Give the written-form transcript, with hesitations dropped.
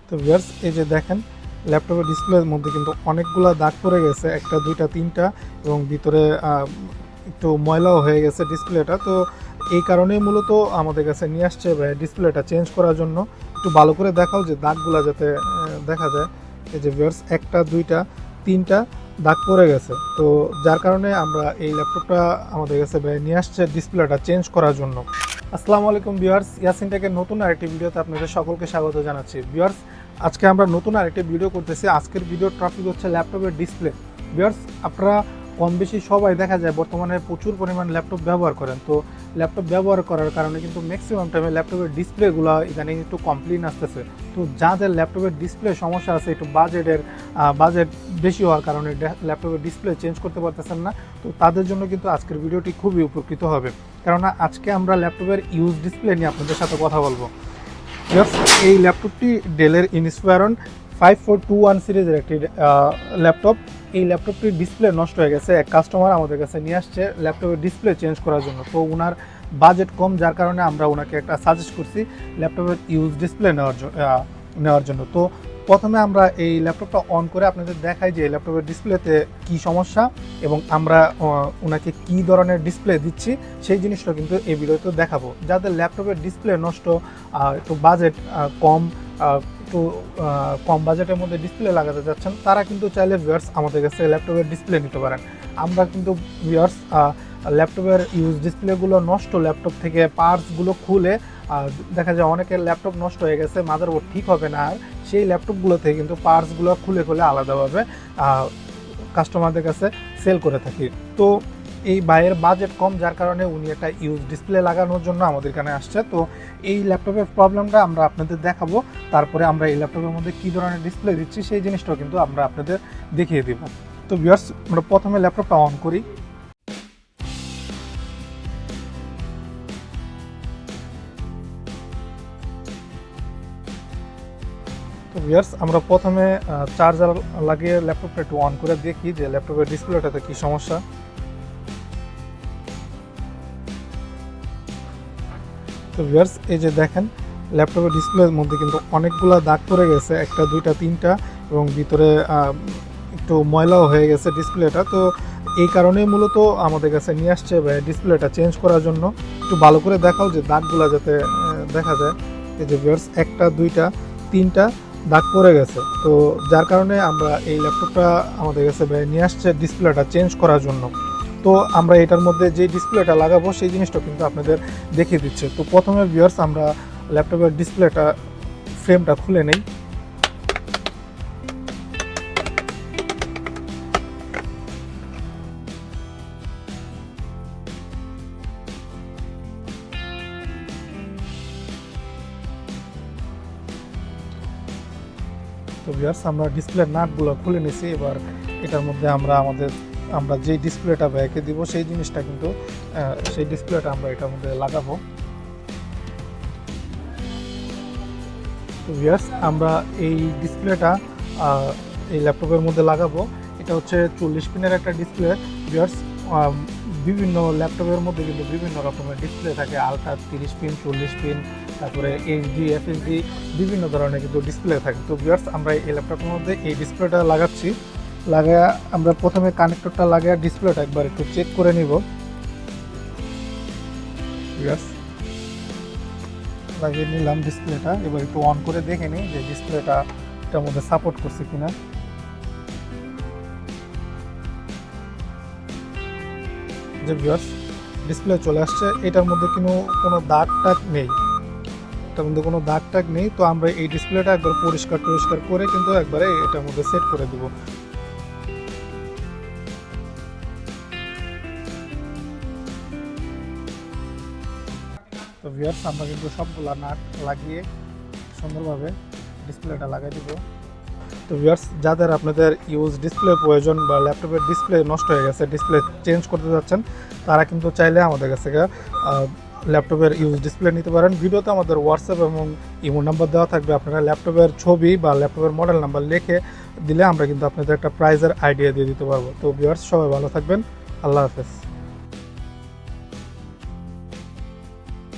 তো ভিউয়ার্স এই যে দেখেন ল্যাপটপের ডিসপ্লের মধ্যে কিন্তু অনেকগুলা দাগ পড়ে গেছে, একটা দুইটা তিনটা, এবং ভিতরে একটু ময়লাও হয়ে গেছে ডিসপ্লেটা। তো এই কারণেই মূলত আমাদের কাছে নিয়ে আসছে ডিসপ্লেটা চেঞ্জ করার জন্য। একটু ভালো করে দেখাও যে দাগগুলা যাতে দেখা যায়। এই যে ভিউয়ার্স একটা দুইটা তিনটা দাগ পড়ে গেছে, তো যার কারণে আমরা এই ল্যাপটপটা আমাদের কাছে নিয়ে আসছে ডিসপ্লেটা চেঞ্জ করার জন্য। আসসালামু আলাইকুম ভিউয়ার্স, ইয়াসিন টেকের নতুন আরেকটি ভিডিওতে আপনাদের সকলকে স্বাগত জানাচ্ছি। ভিউয়ার্স আজকে আমরা নতুন আরেকটি ভিডিও করতেছি। আজকের ভিডিওর টপিক হচ্ছে ল্যাপটপের ডিসপ্লে। ভিউয়ার্স আপনারা কম বেশি সবাই দেখা যায় বর্তমানে প্রচুর পরিমাণ ল্যাপটপ ব্যবহার করেন। তো ল্যাপটপ ব্যবহার করার কারণে কিন্তু ম্যাক্সিমাম টাইমে ল্যাপটপের ডিসপ্লেগুলো ইদানিং একটু কমপ্লেন আসতেছে। তো যাদের ল্যাপটপের ডিসপ্লে সমস্যা আছে, একটু বাজেট বেশি হওয়ার কারণে ল্যাপটপের ডিসপ্লে চেঞ্জ করতে পারতেছেন না, তো তাদের জন্য কিন্তু আজকের ভিডিওটি খুবই উপকৃত হবে। কেননা আজকে আমরা ল্যাপটপের ইউজ ডিসপ্লে নিয়ে আপনাদের সাথে কথা বলবো। এই ল্যাপটপটি ডেলের ইনস্পায়রন 5421 সিরিজের একটি ল্যাপটপ। এই ল্যাপটপটির ডিসপ্লে নষ্ট হয়ে গেছে। এক কাস্টমার আমাদের কাছে নিয়ে আসছে ল্যাপটপের ডিসপ্লে চেঞ্জ করার জন্য। তো ওনার বাজেট কম, যার কারণে আমরা ওনাকে একটা সাজেস্ট করছি ল্যাপটপের ইউজ ডিসপ্লে নেওয়ার জন্য। তো প্রথমে আমরা এই ল্যাপটপটা অন করে আপনাদের দেখাই যে ল্যাপটপের ডিসপ্লেতে কি সমস্যা এবং আমরা ওনাকে কি ধরনের ডিসপ্লে দিচ্ছি সেই জিনিসটা কিন্তু এই ভিডিওতে দেখাবো। যাদের ল্যাপটপের ডিসপ্লে নষ্ট, একটু বাজেট কম বাজেটের মধ্যে ডিসপ্লে লাগাতে যাচ্ছেন, তারা কিন্তু চাইলে ভিউয়ার্স আমাদের কাছে ল্যাপটপের ডিসপ্লে নিতে পারেন। আমরা কিন্তু ভিউয়ার্স ল্যাপটপের ইউজ ডিসপ্লেগুলো নষ্ট ল্যাপটপ থেকে পার্টসগুলো খুলে দেখা যায় অনেকের ল্যাপটপ নষ্ট হয়ে গেছে, মাদারবোর্ড ঠিক হবে না, আর সেই ল্যাপটপগুলো থেকে কিন্তু পার্টসগুলো খুলে আলাদাভাবে কাস্টমারদের কাছে সেল করে থাকি। তো এই ভাইয়ের বাজেট কম, যার কারণে উনি একটা ইউজ ডিসপ্লে লাগানোর জন্য আমাদের এখানে আসছে। তো এই ল্যাপটপের প্রবলেমটা আমরা আপনাদের দেখাবো, তারপরে আমরা এই ল্যাপটপের মধ্যে কী ধরনের ডিসপ্লে দিচ্ছি সেই জিনিসটাও কিন্তু আমরা আপনাদের দেখিয়ে দেব। তো ভিউয়ার্স আমরা প্রথমে ল্যাপটপটা অন করি। তো ভিউয়ার্স আমরা প্রথমে চার্জার লাগিয়ে ল্যাপটপটা একটু অন করে দেখি যে ল্যাপটপের ডিসপ্লেটাতে কী সমস্যা। তো ভিউয়ার্স এই যে দেখেন ল্যাপটপের ডিসপ্লের মধ্যে কিন্তু অনেকগুলা দাগ পড়ে গেছে, একটা দুইটা তিনটা, এবং ভিতরে একটু ময়লাও হয়ে গেছে ডিসপ্লেটা। তো এই কারণেই মূলত আমাদের কাছে নিয়ে আসছে ডিসপ্লেটা চেঞ্জ করার জন্য। একটু ভালো করে দেখাও যে দাগগুলা যাতে দেখা যায়। এই যে ভিউয়ার্স একটা দুইটা তিনটা দাগ পড়ে গেছে, তো যার কারণে আমরা এই ল্যাপটপটা আমাদের কাছে নিয়ে আসছে ডিসপ্লেটা চেঞ্জ করার জন্য। তো আমরা এটার মধ্যে যে ডিসপ্লেটা লাগাবো সেই জিনিসটা কিন্তু আপনাদের দেখিয়ে দিচ্ছে। তো প্রথমে ভিউয়ার্স আমরা ল্যাপটপের ডিসপ্লেটা ফ্রেমটা খুলে নেই। তো ভিউয়ার্স আমরা ডিসপ্লের নাটগুলো খুলে নিয়েছি। এবার এটার মধ্যে আমরা যে ডিসপ্লেটা ব্যাকে দিব সেই জিনিসটা কিন্তু সেই ডিসপ্লেটা আমরা এটার মধ্যে লাগাবো। তো ভিউয়ার্স আমরা এই ডিসপ্লেটা এই ল্যাপটপের মধ্যে লাগাবো। এটা হচ্ছে 40 পিনের একটা ডিসপ্লে। ভিউয়ার্স বিভিন্ন ল্যাপটপের মধ্যে কিন্তু বিভিন্ন রকমের ডিসপ্লে থাকে, আলট্রা 30 পিন, 40 পিন, তারপরে এইচডি, এফএসডি, বিভিন্ন ধরনের কিন্তু ডিসপ্লে থাকে। তো ভিউয়ার্স আমরা এই ল্যাপটপের মধ্যে এই ডিসপ্লেটা লাগাচ্ছি। লাগায়া আমরা প্রথমে কানেক্টরটা লাগায়া ডিসপ্লেটা একবার একটু চেক করে নিব। ভিউয়ার্স লাগিয়ে নিলাম ডিসপ্লেটা, এবার একটু অন করে দেখে নিই যে ডিসপ্লেটা এটার মধ্যে সাপোর্ট করছে কিনা। যে ভিউয়ার্স ডিসপ্লে চলে আসছে, এটার মধ্যে কোনো দাগ টাগ নেই, এটার মধ্যে কোনো দাগ টাগ নেই। তো আমরা এই ডিসপ্লেটা একবার পরিষ্কার করে কিন্তু একবারে এটার মধ্যে সেট করে দিব। তো ভিউয়ার্স আমরা কিন্তু সবগুলা নাট লাগিয়ে সুন্দরভাবে ডিসপ্লেটা লাগাই দিব। তো ভিউয়ার্স যাদের আপনাদের ইউজ ডিসপ্লে প্রয়োজন বা ল্যাপটপের ডিসপ্লে নষ্ট হয়ে গেছে, ডিসপ্লে চেঞ্জ করতে যাচ্ছেন, তারা কিন্তু চাইলে আমাদের কাছ থেকে ল্যাপটপের ইউজ ডিসপ্লে নিতে পারেন। ভিডিওতে আমাদের হোয়াটসঅ্যাপ এবং ইমো নাম্বার দেওয়া থাকবে, আপনারা ল্যাপটপের ছবি বা ল্যাপটপের মডেল নাম্বার লিখে দিলে আমরা কিন্তু আপনাদের একটা প্রাইজের আইডিয়া দিয়ে দিতে পারবো। তো ভিউয়ার্স সবাই ভালো থাকবেন, আল্লাহ হাফেজ।